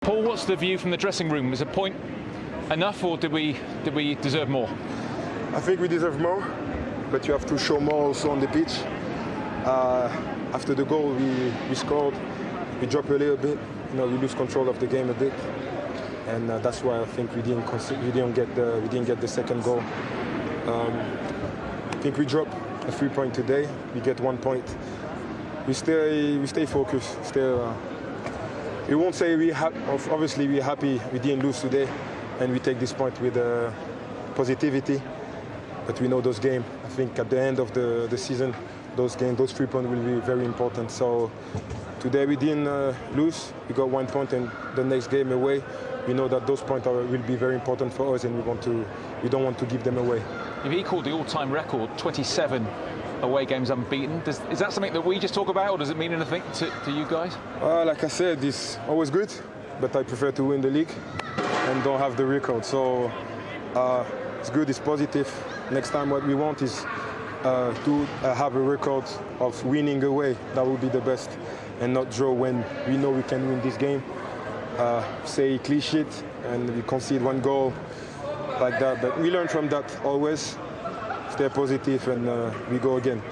Paul, what's the view from the dressing room? Is a point enough, or did we deserve more? I think we deserve more, but you have to show more also on the pitch. After the goal we scored, we dropped a little bit. We lose control of the game a bit, and that's why I think we didn't get the second goal. I think we dropped a 3-point today. We get 1 point. We stay focused. We won't say obviously we're happy we didn't lose today, and we take this point with positivity. But we know those games. I think at the end of the season, those 3 points will be very important. So today we didn't lose. We got 1 point, and the next game away, we know that those points will be very important for us, and we don't want to give them away. You've equalled the all-time record, 27 away games unbeaten. Is that something that we just talk about, or does it mean anything to you guys? Like I said, it's always good, but I prefer to win the league and don't have the record. So it's good, it's positive. Next time what we want is to have a record of winning away. That would be the best, and not draw when we know we can win this game. Say clean sheet and we concede 1 goal like that. But we learn from that always. Stay positive, and we go again.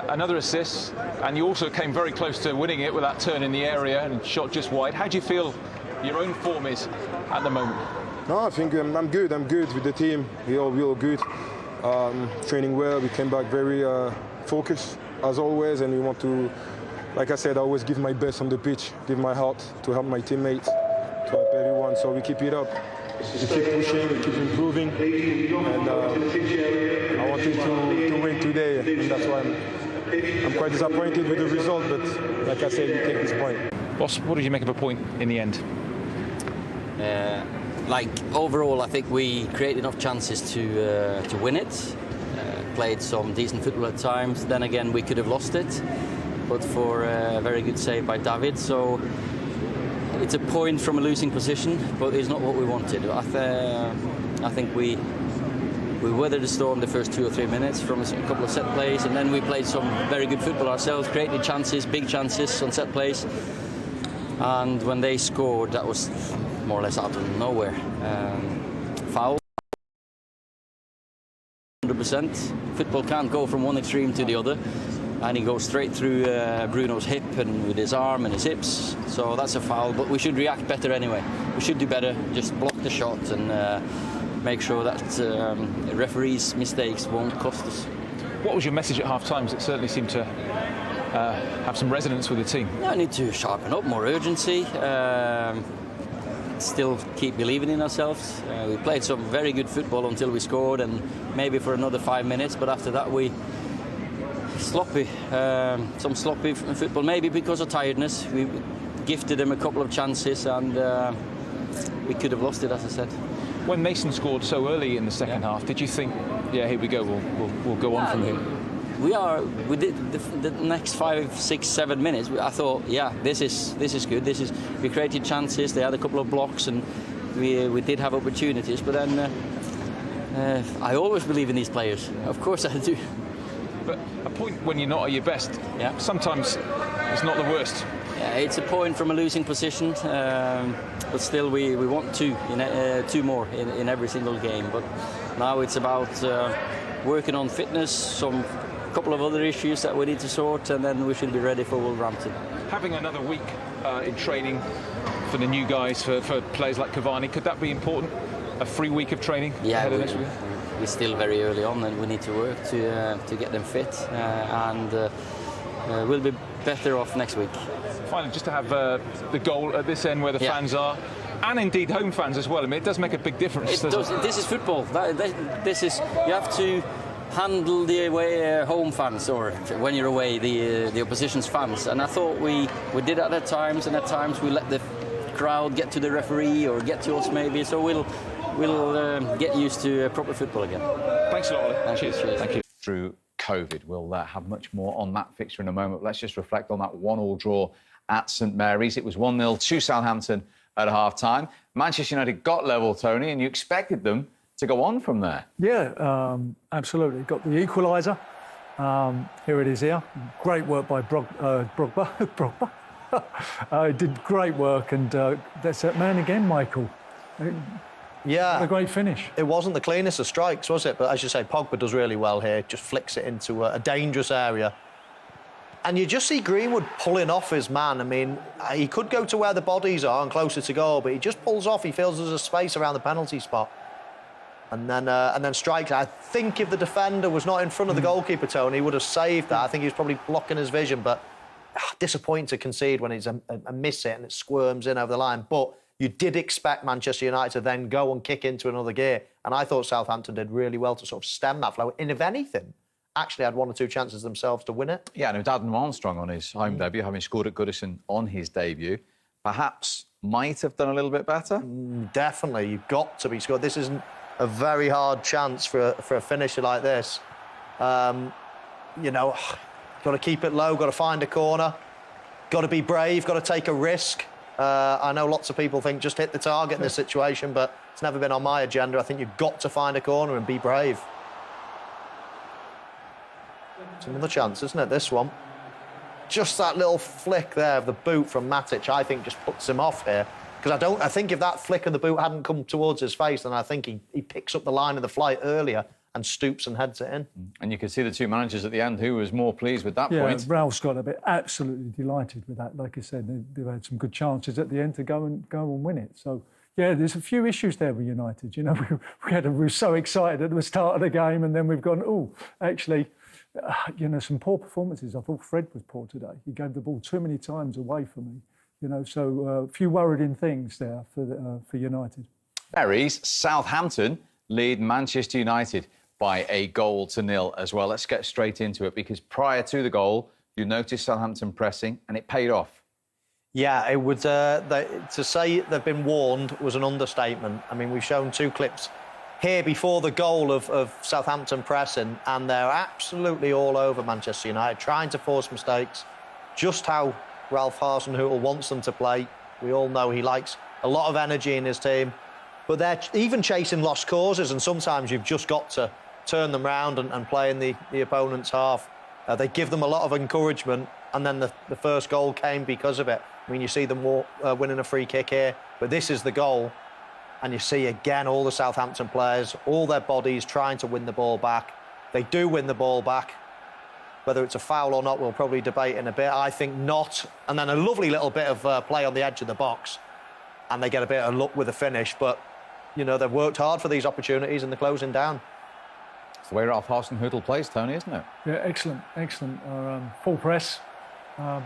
Another assist, and you also came very close to winning it with that turn in the area and shot just wide. How do you feel your own form is at the moment? No, I think I'm good. I'm good with the team. We all good. Training well. We came back very focused as always, and we want to, like I said, I always give my best on the pitch, give my heart to help my teammates, to help everyone. So we keep it up. We keep pushing, we keep improving, and I wanted to win today, and that's why I'm quite disappointed with the result, but like I said, we take this point. Boss, what did you make of a point in the end? Overall, I think we created enough chances to win it, played some decent football at times, then again we could have lost it, but for a very good save by David. So it's a point from a losing position, but it's not what we wanted. I think we weathered the storm the first 2 or 3 minutes from a couple of set plays, and then we played some very good football ourselves, created chances, big chances on set plays. And when they scored, that was more or less out of nowhere. Foul. 100%. Football can't go from one extreme to the other. And he goes straight through Bruno's hip and with his arm and his hips. So that's a foul, but we should react better anyway. We should do better, just block the shot and make sure that referees' mistakes won't cost us. What was your message at half-time? It certainly seemed to have some resonance with the team. Yeah, I need to sharpen up, more urgency, still keep believing in ourselves. We played some very good football until we scored, and maybe for another 5 minutes, but after that we sloppy, some sloppy football, maybe because of tiredness. We gifted them a couple of chances, and we could have lost it, as I said. When Mason scored so early in the second half, did you think, yeah, here we go, we'll go on from here? We did the next 5, 6, 7 minutes. I thought, yeah, this is good. We created chances. They had a couple of blocks, and we did have opportunities. But then I always believe in these players. Of course I do. But a point when you're not at your best, yeah, sometimes it's not the worst. Yeah, it's a point from a losing position, but still we want two more in every single game. But now it's about working on fitness, some couple of other issues that we need to sort, and then we should be ready for Wolverhampton. Having another week in training for the new guys, for players like Cavani, could that be important? A free week of training ahead of next week? We're still very early on, and we need to work to get them fit, and we'll be better off next week. Finally, just to have the goal at this end where the fans are, and indeed home fans as well. I mean, it does make a big difference. It does. This is football. This is, you have to handle the away home fans, or when you're away, the opposition's fans. And I thought we did that at times, and at times we let the crowd get to the referee or get to us maybe. So we'll get used to proper football again. Thanks a lot, Ole. Cheers. Thank you. Through COVID. We'll have much more on that fixture in a moment. Let's just reflect on that 1-1 draw at St Mary's. It was 1-0 to Southampton at half-time. Manchester United got level, Tony, and you expected them to go on from there. Yeah, absolutely. Got the equaliser. Here it is here. Great work by Pogba. He did great work, and that's that man again, Michael. Yeah. What a great finish. It wasn't the cleanest of strikes, was it? But as you say, Pogba does really well here, just flicks it into a dangerous area. And you just see Greenwood pulling off his man. I mean, he could go to where the bodies are and closer to goal, but he just pulls off. He feels there's a space around the penalty spot. And then strikes. I think if the defender was not in front of the goalkeeper, Tony, he would have saved that. I think he was probably blocking his vision, but disappointing to concede when it's a miss it and it squirms in over the line. But you did expect Manchester United to then go and kick into another gear. And I thought Southampton did really well to sort of stem that flow. And if anything, actually had 1 or 2 chances themselves to win it. Yeah, and with Adam Armstrong on his home debut, having scored at Goodison on his debut, perhaps might have done a little bit better. Definitely, you've got to be scored. This isn't a very hard chance for a finisher like this. You know, got to keep it low, got to find a corner, got to be brave, got to take a risk. I know lots of people think just hit the target in this situation, but it's never been on my agenda. I think you've got to find a corner and be brave. It's another chance, isn't it, this one? Just that little flick there of the boot from Matic, I think, just puts him off here. Because I think if that flick of the boot hadn't come towards his face, then I think he picks up the line of the flight earlier and stoops and heads it in. And you could see the 2 managers at the end who was more pleased with that point. Yeah, Ralph's got to be absolutely delighted with that. Like I said, they've had some good chances at the end to go and win it. So, yeah, there's a few issues there with United. You know, we were so excited at the start of the game, and then we've gone, oh, actually, you know, some poor performances. I thought Fred was poor today. He gave the ball too many times away from me. You know, so a few worrying things there for United. Berries, Southampton lead Manchester United by 1-0 as well. Let's get straight into it, because prior to the goal, you noticed Southampton pressing, and it paid off. Yeah, it would. To say they've been warned was an understatement. I mean, we've shown 2 clips here before the goal of Southampton pressing, and they're absolutely all over Manchester United, trying to force mistakes. Just how Ralph Hasenhüttl wants them to play. We all know he likes a lot of energy in his team, but they're even chasing lost causes, and sometimes you've just got to turn them round and play in the opponent's half. They give them a lot of encouragement, and then the first goal came because of it. I mean, you see them winning a free kick here, but this is the goal. And you see, again, all the Southampton players, all their bodies trying to win the ball back. They do win the ball back. Whether it's a foul or not, we'll probably debate in a bit. I think not. And then a lovely little bit of play on the edge of the box. And they get a bit of luck with the finish. But, you know, they've worked hard for these opportunities and they're closing down. It's the way Ralph Hasenhüttl plays, Tony, isn't it? Yeah, excellent. Full press,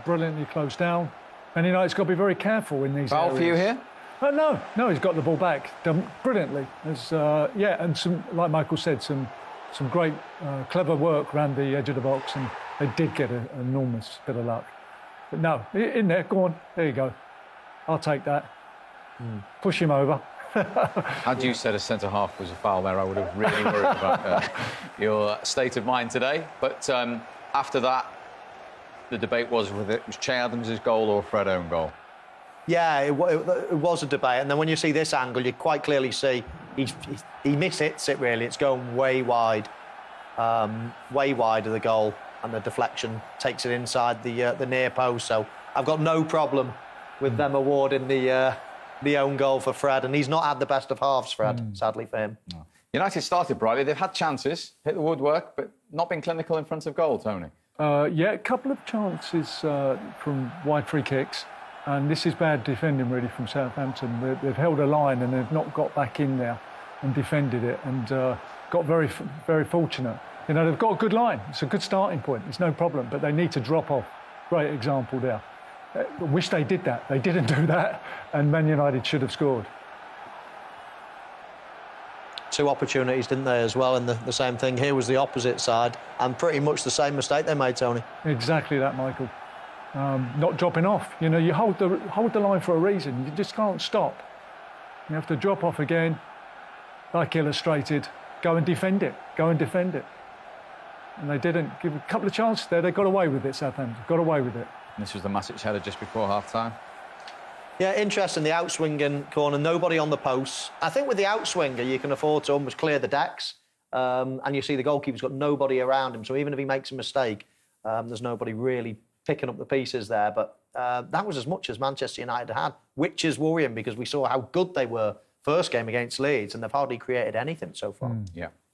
brilliantly closed down. And, you know, it's got to be very careful in these areas. Foul for you here? No, he's got the ball back, done brilliantly. And some, like Michael said, some great, clever work around the edge of the box, and they did get an enormous bit of luck. But no, in there, go on, there you go. I'll take that. Push him over. Had you said a centre-half was a foul there, I would have really worried about your state of mind today. But after that, the debate was whether it was Che Adams' goal or Fred own goal. Yeah, it was a debate. And then when you see this angle, you quite clearly see he mis-hits it, really. It's going way wide of the goal, and the deflection takes it inside the near post. So I've got no problem with them awarding the own goal for Fred. And he's not had the best of halves, Fred, sadly for him. No. United started brightly. They've had chances, hit the woodwork, but not been clinical in front of goal, Tony. Yeah, a couple of chances from wide free kicks. And this is bad defending, really, from Southampton. They've held a line and they've not got back in there and defended it, and got very, very fortunate. You know, they've got a good line. It's a good starting point. It's no problem, but they need to drop off. Great example there. I wish they did that. They didn't do that, and Man United should have scored. 2 opportunities, didn't they, as well? And the same thing here was the opposite side, and pretty much the same mistake they made, Tony. Exactly that, Michael. Not dropping off. You know, you hold the line for a reason. You just can't stop. You have to drop off again, like illustrated. Go and defend it. And they didn't. Give a couple of chances there. They got away with it, Southampton. Got away with it. And this was the Matic header just before half-time. Yeah, interesting, the outswinging corner, nobody on the posts. I think with the outswinger, you can afford to almost clear the decks. And you see the goalkeeper's got nobody around him. So even if he makes a mistake, there's nobody really picking up the pieces there. But that was as much as Manchester United had, which is worrying because we saw how good they were first game against Leeds, and they've hardly created anything so far. Yeah.